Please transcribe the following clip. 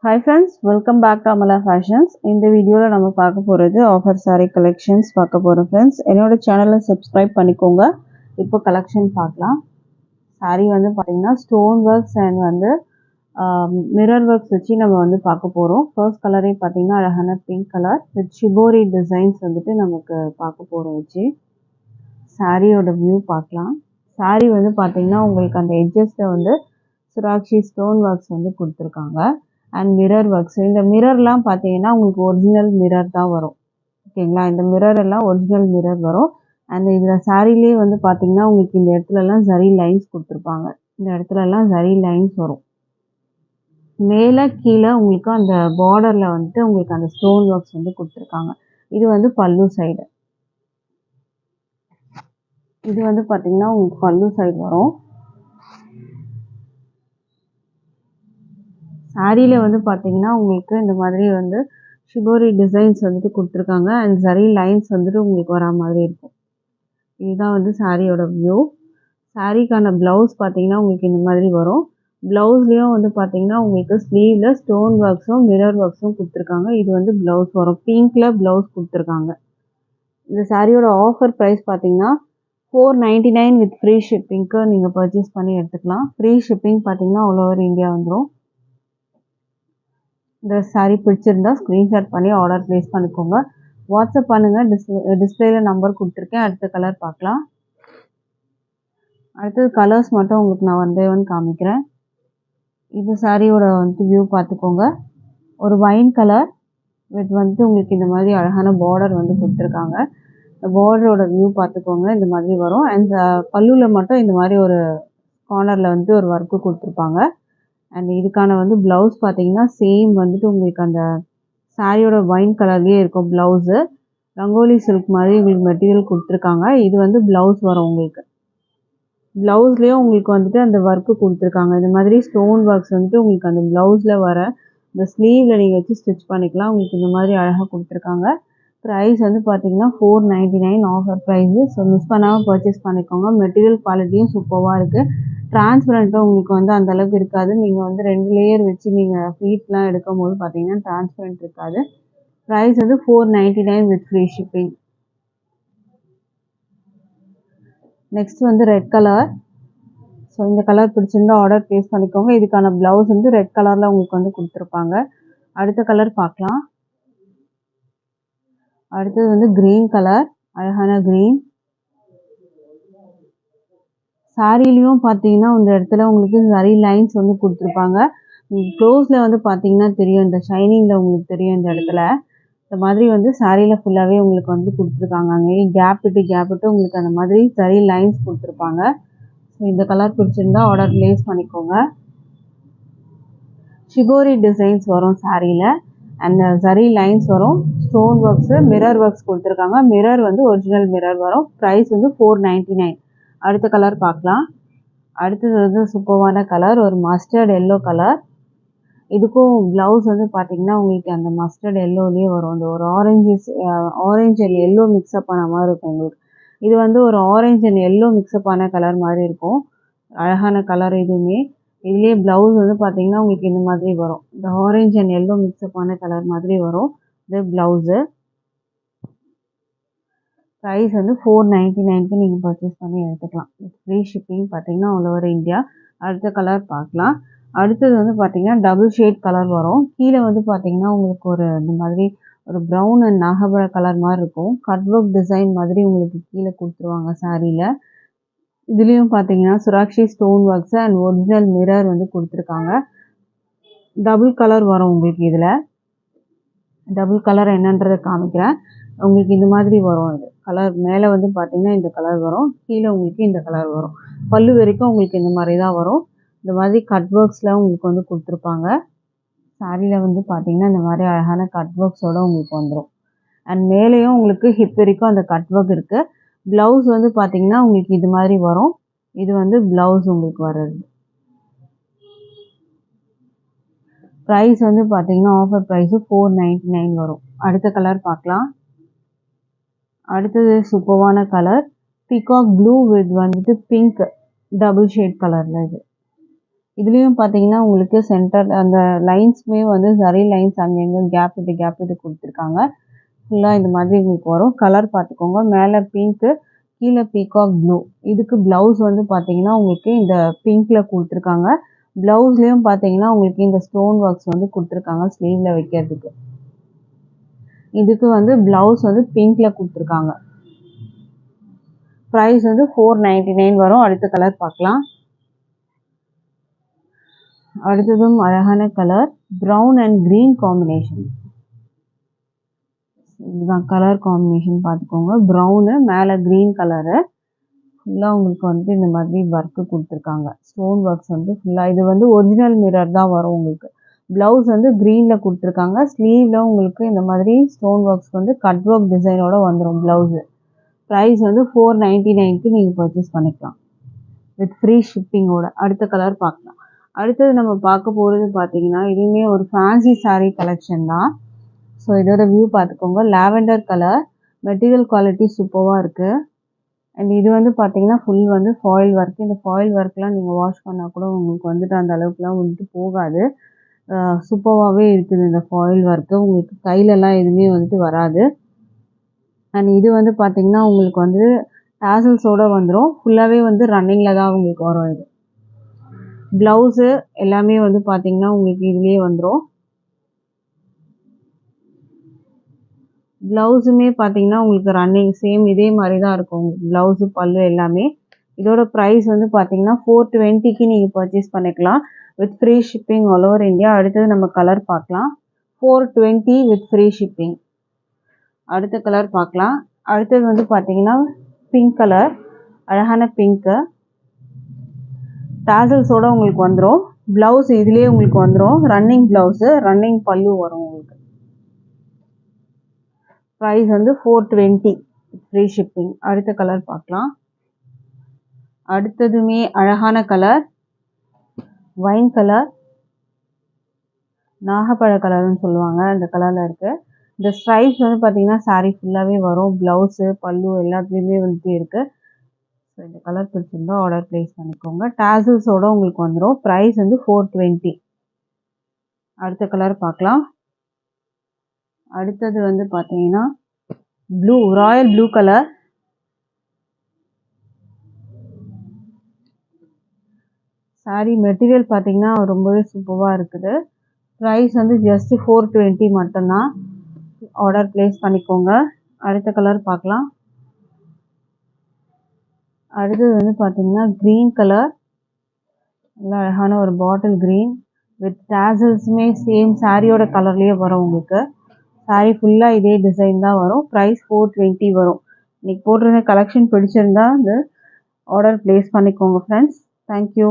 Hi friends, welcome back to Amala Fashions. இந்த வீடியோல நம்ம பார்க்க போறது ஆஃபர் saree collections பார்க்க போறோம் friends. என்னோட சேனலை subscribe பண்ணிக்கோங்க. இப்போ collection பார்க்கலாம். saree வந்து பாத்தீங்கன்னா stone works and வந்து mirror works வச்சு நம்ம வந்து பார்க்க போறோம். first கலரே பாத்தீங்கன்னா அழகான pink color with shibori designs வந்துட்டு நமக்கு பார்க்க போறோம் வச்சு. சாரியோட வியூ பார்க்கலாம். saree வந்து பாத்தீங்கன்னா உங்களுக்கு அந்த edgesல வந்து சுராக்ஷி ஸ்டோன் ஒர்க்ஸ் வந்து கொடுத்துருக்காங்க அண்ட் மிரர் ஒர்க்ஸ். இந்த மிரர்லாம் பார்த்தீங்கன்னா உங்களுக்கு ஒரிஜினல் மிரர் தான் வரும். ஓகேங்களா, இந்த மிரர் எல்லாம் ஒரிஜினல் மிரர் வரும். அண்ட் இதில் சாரீலேயே வந்து பார்த்தீங்கன்னா உங்களுக்கு இந்த இடத்துலலாம் ஜரி லைன்ஸ் கொடுத்துருப்பாங்க. இந்த இடத்துலலாம் ஜரி லைன்ஸ் வரும். மேலே கீழே உங்களுக்கு அந்த பார்டரில் வந்துட்டு உங்களுக்கு அந்த ஸ்டோன் ஒர்க்ஸ் வந்து கொடுத்துருக்காங்க. இது வந்து பல்லு சைடு. இது வந்து பார்த்தீங்கன்னா உங்களுக்கு பல்லு சைடு வரும். சாரியில் வந்து பார்த்தீங்கன்னா உங்களுக்கு இந்த மாதிரி வந்து ஷிபோரி டிசைன்ஸ் வந்துட்டு கொடுத்துருக்காங்க அண்ட் ஜரி லைன்ஸ் வந்துட்டு உங்களுக்கு வரா மாதிரி இருக்கும். இதுதான் வந்து சாரியோட வியூ. சாரிக்கான ப்ளவுஸ் பார்த்தீங்கன்னா உங்களுக்கு இந்த மாதிரி வரும். ப்ளவுஸ்லேயும் வந்து பார்த்தீங்கன்னா உங்களுக்கு ஸ்லீவில் ஸ்டோன் ஒர்க்ஸும் மிரர் ஒர்க்ஸும் கொடுத்துருக்காங்க. இது வந்து ப்ளவுஸ் வரும். பிங்க்கில் ப்ளவுஸ் கொடுத்துருக்காங்க. இந்த சாரியோட ஆஃபர் ப்ரைஸ் பார்த்தீங்கன்னா $499 வித் ஃப்ரீ ஷிப்பிங்க்கு நீங்கள் பர்ச்சேஸ் பண்ணி எடுத்துக்கலாம். ஃப்ரீ ஷிப்பிங் பார்த்தீங்கன்னா ஆல் ஓவர் இந்தியா வந்துடும். இந்த சாரீ பிடிச்சிருந்தா ஸ்க்ரீன்ஷாட் பண்ணி ஆர்டர் ப்ளேஸ் பண்ணிக்கோங்க. வாட்ஸ்அப் பண்ணுங்கள். டிஸ்பிளேல நம்பர் கொடுத்துருக்கேன். அடுத்த கலர் பார்க்கலாம். அடுத்தது கலர்ஸ் மட்டும் உங்களுக்கு நான் 1 by 1 காமிக்கிறேன். இந்த சாரியோட வந்துட்டு வியூ பார்த்துக்கோங்க. ஒரு வைன் கலர் வித் வந்துட்டு உங்களுக்கு இந்த மாதிரி அழகான பார்டர் வந்து கொடுத்துருக்காங்க. இந்த பார்டரோட வியூ பார்த்துக்கோங்க. இந்த மாதிரி வரும். அண்ட் பல்லுவில் மட்டும் இந்த மாதிரி ஒரு கார்னரில் வந்துட்டு ஒரு ஒர்க்கு கொடுத்துருப்பாங்க. அண்ட் இதுக்கான வந்து ப்ளவுஸ் பார்த்தீங்கன்னா சேம் வந்துட்டு உங்களுக்கு அந்த சாரியோட வைன் கலர்லேயே இருக்கும் ப்ளவுஸு. ரங்கோலி சில்க் மாதிரி உங்களுக்கு மெட்டீரியல் கொடுத்துருக்காங்க. இது வந்து ப்ளவுஸ் வரும் உங்களுக்கு. ப்ளவுஸ்லேயும் உங்களுக்கு வந்துட்டு அந்த ஒர்க்கு கொடுத்துருக்காங்க. இந்த மாதிரி ஸ்டோன் ஒர்க்ஸ் வந்துட்டு உங்களுக்கு அந்த ப்ளவுஸில் வர இந்த ஸ்லீவில் நீங்கள் வச்சு ஸ்டிச் பண்ணிக்கலாம். உங்களுக்கு இந்த மாதிரி அழகாக கொடுத்துருக்காங்க. ப்ரைஸ் வந்து பார்த்தீங்கன்னா $499 ஆஃபர் ப்ரைஸு. ஸோ மிஸ் பண்ணாமல் பர்ச்சேஸ் பண்ணிக்கோங்க. மெட்டீரியல் குவாலிட்டியும் சூப்பராக இருக்குது. டிரான்ஸ்பரண்ட்டும் உங்களுக்கு வந்து அந்தளவுக்கு இருக்காது. நீங்கள் வந்து 2 லேயர் வச்சு நீங்கள் ஃப்ளீட்லாம் எடுக்கும் போது பார்த்தீங்கன்னா டிரான்ஸ்பரண்ட் இருக்காது. ப்ரைஸ் வந்து $499 வித் ஃப்ரீ ஷிப்பிங். நெக்ஸ்ட் வந்து ரெட் கலர். ஸோ இந்த கலர் பிடிச்சிருந்தா ஆர்டர் ப்ளேஸ் பண்ணிக்கோங்க. இதுக்கான ப்ளவுஸ் வந்து ரெட் கலரில் உங்களுக்கு வந்து கொடுத்துருப்பாங்க. அடுத்த கலர் பார்க்கலாம். அடுத்தது வந்து க்ரீன் கலர், அழகான க்ரீன். சாரிலையும் பார்த்தீங்கன்னா இந்த இடத்துல உங்களுக்கு ஜரி லைன்ஸ் வந்து கொடுத்துருப்பாங்க. க்ளோஸில் வந்து பார்த்தீங்கன்னா தெரியும், இந்த ஷைனிங்கில் உங்களுக்கு தெரியும். இந்த இடத்துல இந்த மாதிரி வந்து சாரியில் ஃபுல்லாகவே உங்களுக்கு வந்து கொடுத்துருக்காங்க. அங்கேயே கேப் விட்டு உங்களுக்கு அந்த மாதிரி ஜரி லைன்ஸ் கொடுத்துருப்பாங்க. ஸோ இந்த கலர் பிடிச்சிருந்தா ஆர்டர் ப்ளேஸ் பண்ணிக்கோங்க. ஷிபோரி டிசைன்ஸ் வரும் சாரியில் அண்ட் ஜரி லைன்ஸ் வரும். ஸ்டோன் ஒர்க்ஸு மிரர் ஒர்க்ஸ் கொடுத்துருக்காங்க. மிரர் வந்து ஒரிஜினல் மிரர் வரும். ப்ரைஸ் வந்து $499. அடுத்த கலர் பார்க்கலாம். அடுத்தது வந்து சூப்பரான கலர், ஒரு மஸ்டர்ட் எல்லோ கலர். இதுக்கும் ப்ளவுஸ் வந்து பார்த்தீங்கன்னா உங்களுக்கு அந்த மஸ்டர்ட் எல்லோலேயே வரும். அந்த ஒரு ஆரஞ்சு அண்ட் எல்லோ மிக்ஸ்அப் ஆன மாதிரி இருக்கும் உங்களுக்கு. இது வந்து ஒரு ஆரஞ்சு அண்ட் எல்லோ மிக்ஸ்அப் ஆன கலர் மாதிரி இருக்கும். அழகான கலர் இதுவுமே. இதுலேயே ப்ளவுஸ் வந்து பார்த்தீங்கன்னா உங்களுக்கு இந்த மாதிரி வரும். இந்த ஆரஞ்சு அண்ட் எல்லோ மிக்ஸ்அப் ஆன கலர் மாதிரி வரும் இது ப்ளவுஸு. ப்ரைஸ் வந்து $499க்கு நீங்கள் பர்ச்சேஸ் பண்ணி எடுத்துக்கலாம். ஃப்ரீ ஷிப்பிங் பார்த்தீங்கன்னா ஆல் ஓவர் இந்தியா. அடுத்த கலர் பார்க்கலாம். அடுத்தது வந்து பார்த்தீங்கன்னா டபுள் ஷேட் கலர் வரும். கீழே வந்து பார்த்தீங்கன்னா உங்களுக்கு ஒரு இந்த மாதிரி ஒரு ப்ரௌன் அண்ட் நாகபர கலர் மாதிரி இருக்கும். கட் ஒர்க் டிசைன் மாதிரி உங்களுக்கு கீழே கொடுத்துருவாங்க சாரியில். இதுலேயும் பார்த்தீங்கன்னா Surakshi stone works and original mirror வந்து கொடுத்துருக்காங்க. டபுள் கலர் வரும் உங்களுக்கு. இதில் டபுள் கலர் என்னன்றதை காமிக்கிறேன். உங்களுக்கு இந்த மாதிரி வரும். இது கலர் மேலே வந்து பார்த்தீங்கன்னா இந்த கலர் வரும், கீழே உங்களுக்கு இந்த கலர் வரும். பல்லு வரைக்கும் உங்களுக்கு இந்த மாதிரி தான் வரும். இந்த மாதிரி கட் ஒர்க்ஸில் உங்களுக்கு வந்து கொடுத்துருப்பாங்க. சாரியில் வந்து பார்த்தீங்கன்னா இந்த மாதிரி அழகான கட் ஒர்க்ஸோடு உங்களுக்கு வந்துடும். அண்ட் மேலேயும் உங்களுக்கு ஹிப் வரைக்கும் அந்த கட் ஒர்க் இருக்குது. ப்ளவுஸ் வந்து பார்த்தீங்கன்னா உங்களுக்கு இது மாதிரி வரும். இது வந்து ப்ளவுஸ் உங்களுக்கு வர்றது. ப்ரைஸ் வந்து பார்த்தீங்கன்னா ஆஃபர் ப்ரைஸு $499 வரும். அடுத்த கலர் பார்க்கலாம். அடுத்தது சூப்பரான கலர், பீகாக் ப்ளூ வித் வந்துட்டு பிங்க் டபுள் ஷேட் கலரில். இது இதுலேயும் பார்த்தீங்கன்னா உங்களுக்கு சென்டர் அந்த லைன்ஸுமே வந்து சரி லைன்ஸ் அங்கங்கே கேப் விட்டு கொடுத்துருக்காங்க. ஃபுல்லாக இந்த மாதிரி உங்களுக்கு வரும். கலர் பார்த்துக்கோங்க. மேலே பிங்க்கு, கீழே பீகாக் ப்ளூ. இதுக்கு ப்ளவுஸ் வந்து பார்த்தீங்கன்னா உங்களுக்கு இந்த பிங்க்கில் கொடுத்துருக்காங்க. ப்ளவுஸ்லேயும் பார்த்தீங்கன்னா உங்களுக்கு இந்த ஸ்டோன் ஒர்க்ஸ் வந்து கொடுத்துருக்காங்க ஸ்லீவில் வைக்கிறதுக்கு. இதுக்கு வந்து ப்ளவுஸ் வந்து பிங்க்கில் கொடுத்துருக்காங்க. ப்ரைஸ் வந்து 499 வரும். அடுத்த கலர் பார்க்கலாம். அடுத்ததும் அழகான colour brown and green combination. இதுதான் கலர் காம்பினேஷன் பார்த்துக்கோங்க. ப்ரௌனு மேலே க்ரீன் கலரு. ஃபுல்லாக உங்களுக்கு வந்து இந்த மாதிரி ஒர்க்கு கொடுத்துருக்காங்க. ஸ்டோன் ஒர்க்ஸ் வந்து ஃபுல்லாக இது வந்து ஒரிஜினல் மிரர் தான் வரும் உங்களுக்கு. ப்ளவுஸ் வந்து க்ரீனில் கொடுத்துருக்காங்க. ஸ்லீவில் உங்களுக்கு இந்த மாதிரி ஸ்டோன் ஒர்க்ஸ் வந்து கட் ஒர்க் டிசைனோட வந்துடும் ப்ளவுஸு. ப்ரைஸ் வந்து 499க்கு நீங்கள் பர்ச்சேஸ் பண்ணிக்கலாம் வித் ஃப்ரீ ஷிப்பிங்கோட. அடுத்த கலர் பார்க்கலாம். அடுத்தது நம்ம பார்க்க போகிறது பார்த்தீங்கன்னா இதுவுமே ஒரு ஃபேன்சி சாரீ கலெக்ஷன் தான். ஸோ இதோட வியூ பார்த்துக்கோங்க. லாவெண்டர் கலர், மெட்டீரியல் குவாலிட்டி சூப்பராக இருக்குது. அண்ட் இது வந்து பார்த்தீங்கன்னா ஃபுல் வந்து ஃபாயில் ஒர்க். இந்த ஃபாயில் ஒர்க்லாம் நீங்கள் வாஷ் பண்ணால் கூட உங்களுக்கு வந்துட்டு அந்த அளவுக்குலாம் வந்துட்டு போகாது. சூப்பராகவே இருக்குது இந்த ஃபாயில் ஒர்க்கு. உங்களுக்கு கையிலலாம் எதுவுமே வந்துட்டு வராது. அண்ட் இது வந்து பார்த்தீங்கன்னா உங்களுக்கு வந்து டாசல்ஸோடு வந்துடும். ஃபுல்லாகவே வந்து ரன்னிங்கில் தான் உங்களுக்கு வரும். இது ப்ளவுஸு எல்லாமே வந்து பார்த்தீங்கன்னா உங்களுக்கு இதுலேயே வந்துடும். ப்ளவுஸுமே பார்த்தீங்கன்னா உங்களுக்கு ரன்னிங் சேம் இதே மாதிரி தான் இருக்கும் உங்களுக்கு ப்ளவுஸு பல்லு எல்லாமே. இதோட ப்ரைஸ் வந்து பார்த்தீங்கன்னா 420க்கு நீங்கள் பர்ச்சேஸ் பண்ணிக்கலாம் with free shipping all over India. அடுத்தது நம்ம கலர் பார்க்கலாம். 420 வித் ஃப்ரீ ஷிப்பிங். அடுத்த கலர் பார்க்கலாம். அடுத்தது வந்து பார்த்தீங்கன்னா பிங்க் கலர், அழகான பிங்க்கு. டாசல்ஸோடு உங்களுக்கு வந்துடும். ப்ளவுஸ் இதுலேயே உங்களுக்கு வந்துடும். ரன்னிங் ப்ளவுஸு, ரன்னிங் பல்லு வரும் உங்களுக்கு. ப்ரைஸ் வந்து 420 ஃப்ரீ ஷிப்பிங். அடுத்த கலர் பார்க்கலாம். அடுத்ததுமே அழகான கலர் வைன் கலர், நாகப்பழ கலர்னு சொல்லுவாங்க, அந்த கலரில் இருக்குது. இந்த ஸ்ட்ரைப்ஸ் வந்து பார்த்தீங்கன்னா சாரீ ஃபுல்லாகவே வரும். ப்ளவுஸு பல்லு எல்லாத்துலேயுமே வந்துட்டு இருக்குது. ஸோ இந்த கலர் பிடிச்சிருந்தா ஆர்டர் ப்ளேஸ் பண்ணிக்கோங்க. டாசல்ஸோடு உங்களுக்கு வந்துடும். ப்ரைஸ் வந்து 420. அடுத்த கலர் பார்க்கலாம். அடுத்தது வந்து பார்த்தீங்கன்னா blue, Royal blue colour. Sari material பார்த்தீங்கன்னா ரொம்பவே சூப்பராக இருக்குது. ப்ரைஸ் வந்து ஜஸ்ட் 420 மட்டும்தான். ஆர்டர் ப்ளேஸ் பண்ணிக்கோங்க. அடுத்த கலர் பார்க்கலாம். அடுத்தது வந்து பார்த்தீங்கன்னா க்ரீன் கலர், நல்லா அழகான ஒரு பாட்டில் க்ரீன் வித் டாசல்ஸுமே சேம் சாரியோட கலர்லேயே வரும் உங்களுக்கு. சாரீ ஃபுல்லாக இதே டிசைன் தான் வரும். ப்ரைஸ் 420 வரும். இன்றைக்கி போட்டிருந்த கலெக்ஷன் பிடிச்சிருந்தா வந்து ஆர்டர் ப்ளேஸ் பண்ணிக்கோங்க ஃப்ரெண்ட்ஸ். தேங்க்யூ.